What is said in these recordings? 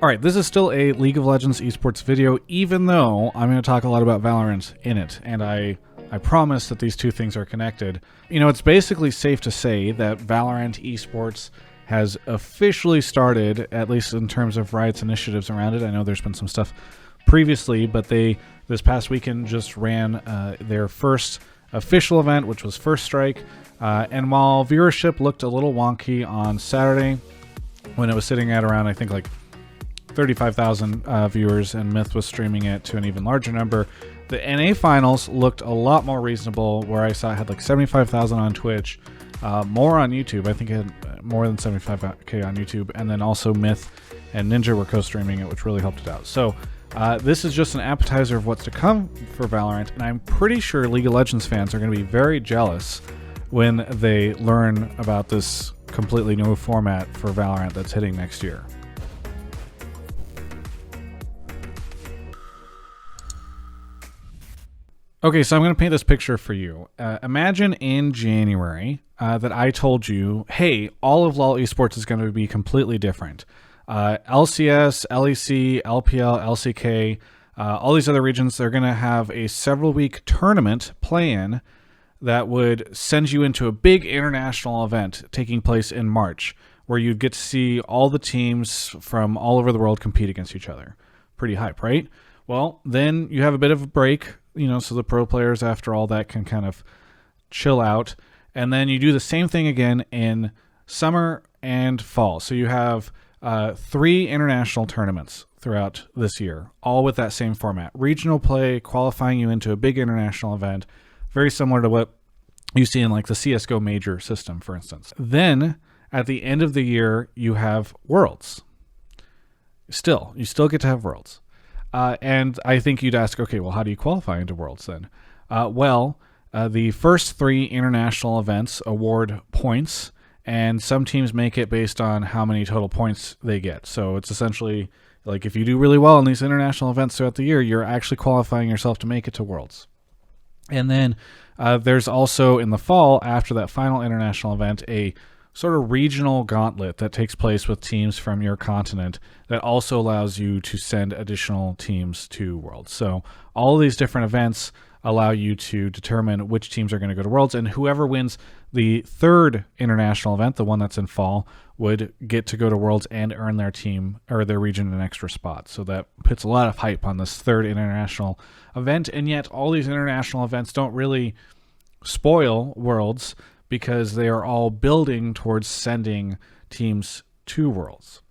All right, this is still a League of Legends esports video, even though I'm going to talk a lot about Valorant in it, and I promise that these two things are connected. You know, it's basically safe to say that Valorant esports has officially started, at least in terms of Riot's initiatives around it. I know there's been some stuff previously, but they, this past weekend, just ran their first official event, which was First Strike, and while viewership looked a little wonky on Saturday, when it was sitting at around, I think, like 35,000 viewers, and Myth was streaming it to an even larger number. The NA finals looked a lot more reasonable, where I saw it had like 75,000 on Twitch, more on YouTube. I think it had more than 75k on YouTube, and then also Myth and Ninja were co-streaming it, which really helped it out. So this is just an appetizer of what's to come for Valorant, and I'm pretty sure League of Legends fans are going to be very jealous when they learn about this completely new format for Valorant that's hitting next year. Okay, so I'm going to paint this picture for you. Imagine in January that I told you, hey, all of LoL Esports is going to be completely different. LCS, LEC, LPL, LCK, all these other regions, they're going to have a several-week tournament plan that would send you into a big international event taking place in March, where you'd get to see all the teams from all over the world compete against each other. Pretty hype, right? Well, then you have a bit of a break, you know, so the pro players after all that can kind of chill out. And then you do the same thing again in summer and fall. So you have 3 international tournaments throughout this year, all with that same format. Regional play, qualifying you into a big international event, very similar to what you see in like the CSGO major system, for instance. Then at the end of the year, you have Worlds. You still get to have Worlds. And I think you'd ask, okay, well, how do you qualify into Worlds then? The first 3 international events award points, and some teams make it based on how many total points they get. So it's essentially like if you do really well in these international events throughout the year, you're actually qualifying yourself to make it to Worlds. And then there's also in the fall, after that final international event, a sort of regional gauntlet that takes place with teams from your continent that also allows you to send additional teams to Worlds. So all of these different events allow you to determine which teams are going to go to Worlds, and whoever wins the 3rd international event, the one that's in fall, would get to go to Worlds and earn their team or their region an extra spot. So that puts a lot of hype on this 3rd international event, and yet all these international events don't really spoil Worlds, because they are all building towards sending teams to Worlds.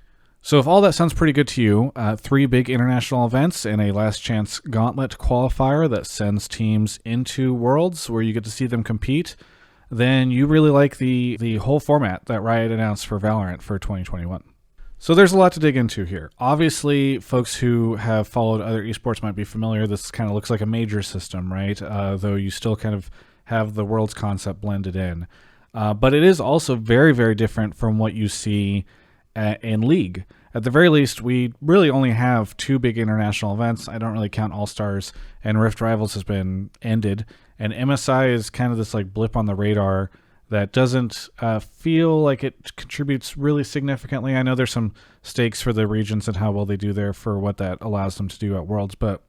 So if all that sounds pretty good to you, 3 big international events and a last chance gauntlet qualifier that sends teams into Worlds where you get to see them compete, then you really like the whole format that Riot announced for Valorant for 2021. So there's a lot to dig into here. Obviously, folks who have followed other esports might be familiar. This kind of looks like a major system, right? Though you still kind of have the Worlds concept blended in. But it is also very, very different from what you see in League. At the very least, we really only have 2 big international events. I don't really count All-Stars, and Rift Rivals has been ended. And MSI is kind of this like blip on the radar that doesn't feel like it contributes really significantly. I know there's some stakes for the regions and how well they do there for what that allows them to do at Worlds, but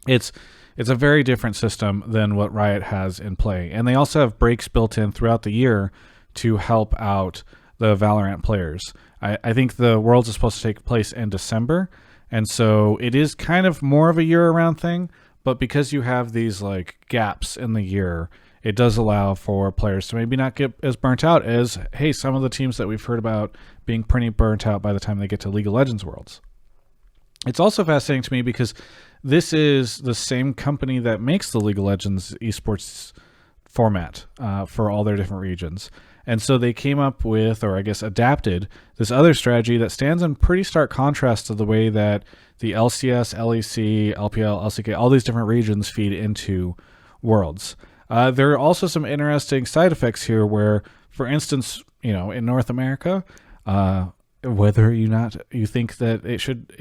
it's a very different system than what Riot has in play. And they also have breaks built in throughout the year to help out the Valorant players. I think the Worlds is supposed to take place in December, and so it is kind of more of a year-round thing, but because you have these like gaps in the year, it does allow for players to maybe not get as burnt out as, hey, some of the teams that we've heard about being pretty burnt out by the time they get to League of Legends Worlds. It's also fascinating to me because this is the same company that makes the League of Legends esports format for all their different regions. And so they came up with, or I guess adapted, this other strategy that stands in pretty stark contrast to the way that the LCS, LEC, LPL, LCK, all these different regions feed into Worlds. There are also some interesting side effects here where, for instance, you know, in North America, whether you think that it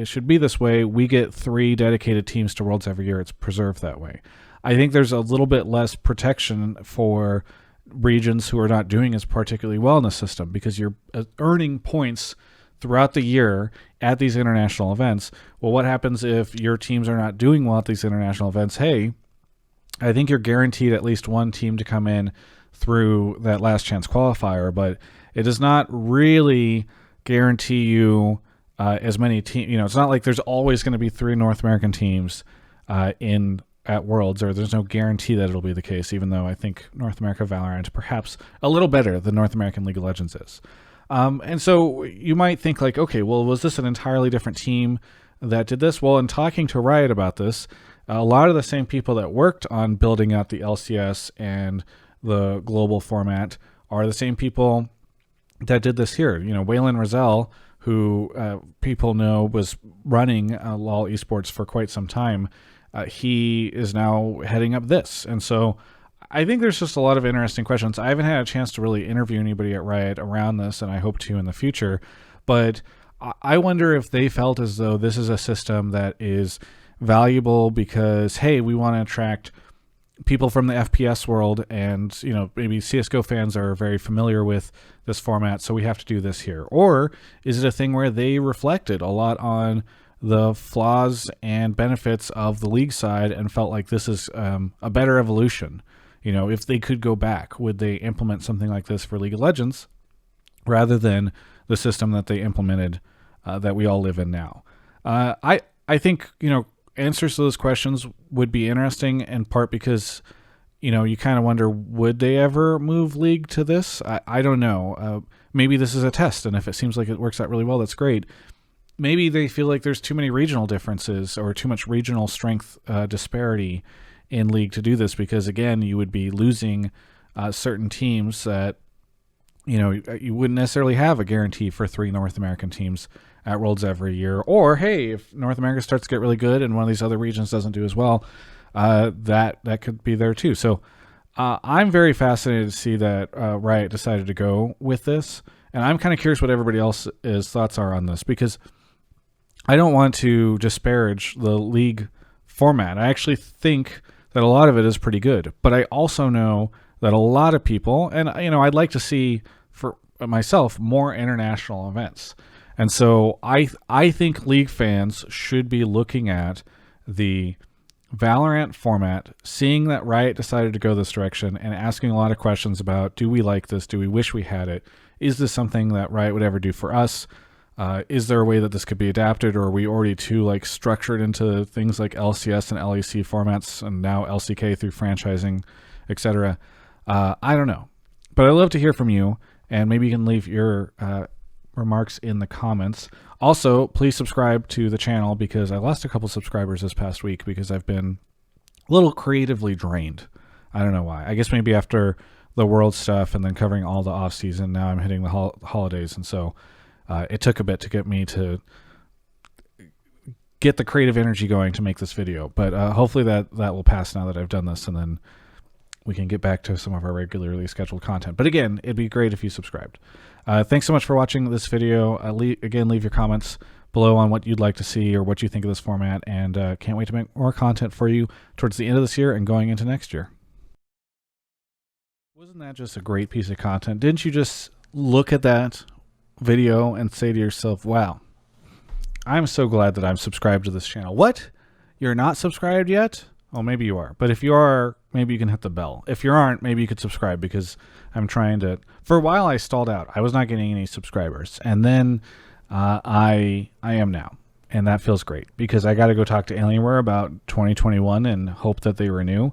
should be this way, we get 3 dedicated teams to Worlds every year. It's preserved that way. I think there's a little bit less protection for regions who are not doing as particularly well in the system, because you're earning points throughout the year at these international events. Well, what happens if your teams are not doing well at these international events? Hey, I think you're guaranteed at least one team to come in through that last chance qualifier, but it does not really guarantee you as many teams. You know, it's not like there's always going to be 3 North American teams in at Worlds, or there's no guarantee that it'll be the case, even though I think North America Valorant perhaps a little better than North American League of Legends is. And so you might think like, okay, well, was this an entirely different team that did this? Well, in talking to Riot about this, a lot of the same people that worked on building out the LCS and the global format are the same people that did this here. You know, Waylon Rosell, who people know was running LoL Esports for quite some time, he is now heading up this. And so I think there's just a lot of interesting questions. I haven't had a chance to really interview anybody at Riot around this, and I hope to in the future. But I wonder if they felt as though this is a system that is valuable because, hey, we want to attract people from the FPS world, and you know, maybe CSGO fans are very familiar with this format, so we have to do this here. Or is it a thing where they reflected a lot on the flaws and benefits of the league side and felt like this is a better evolution? You know, if they could go back, would they implement something like this for League of Legends rather than the system that they implemented that we all live in now? I think, you know, answers to those questions would be interesting, in part because, you know, you kind of wonder, would they ever move League to this? I don't know. Maybe this is a test, and if it seems like it works out really well, that's great. Maybe they feel like there's too many regional differences or too much regional strength disparity in League to do this, because again, you would be losing certain teams that, you know, you wouldn't necessarily have a guarantee for 3 North American teams at Worlds every year. Or hey, if North America starts to get really good and one of these other regions doesn't do as well, that could be there too. So I'm very fascinated to see that Riot decided to go with this, and I'm kind of curious what everybody else's thoughts are on this, because I don't want to disparage the League format. I actually think that a lot of it is pretty good, but I also know that a lot of people, and you know, I'd like to see for myself more international events. And so I think League fans should be looking at the Valorant format, seeing that Riot decided to go this direction, and asking a lot of questions about, do we like this? Do we wish we had it? Is this something that Riot would ever do for us? Is there a way that this could be adapted, or are we already too like structured into things like LCS and LEC formats, and now LCK through franchising, etc.? I don't know, but I'd love to hear from you, and maybe you can leave your remarks in the comments. Also, please subscribe to the channel, because I lost a couple subscribers this past week because I've been a little creatively drained. I don't know why. I guess maybe after the world stuff and then covering all the off season, now I'm hitting the holidays, and so it took a bit to get me to get the creative energy going to make this video. But hopefully that will pass now that I've done this, and then we can get back to some of our regularly scheduled content. But again, it'd be great if you subscribed. Thanks so much for watching this video. Again, leave your comments below on what you'd like to see or what you think of this format, and can't wait to make more content for you towards the end of this year and going into next year. Wasn't that just a great piece of content? Didn't you just look at that video and say to yourself, wow, I'm so glad that I'm subscribed to this channel? What? You're not subscribed yet? Well, maybe you are. But if you are, maybe you can hit the bell. If you aren't, maybe you could subscribe, because I'm trying to... For a while, I stalled out. I was not getting any subscribers. And then I am now. And that feels great, because I got to go talk to Alienware about 2021 and hope that they renew.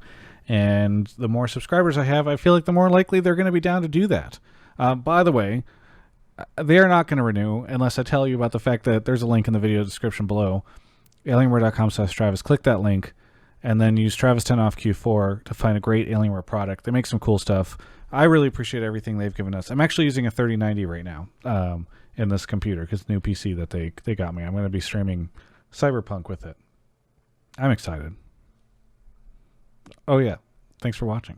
And the more subscribers I have, I feel like the more likely they're going to be down to do that. By the way, they're not going to renew unless I tell you about the fact that there's a link in the video description below. Alienware.com/Travis. Click that link, and then use Travis 10 off Q4 to find a great Alienware product. They make some cool stuff. I really appreciate everything they've given us. I'm actually using a 3090 right now in this computer, because the new PC that they got me. I'm going to be streaming Cyberpunk with it. I'm excited. Oh yeah, thanks for watching.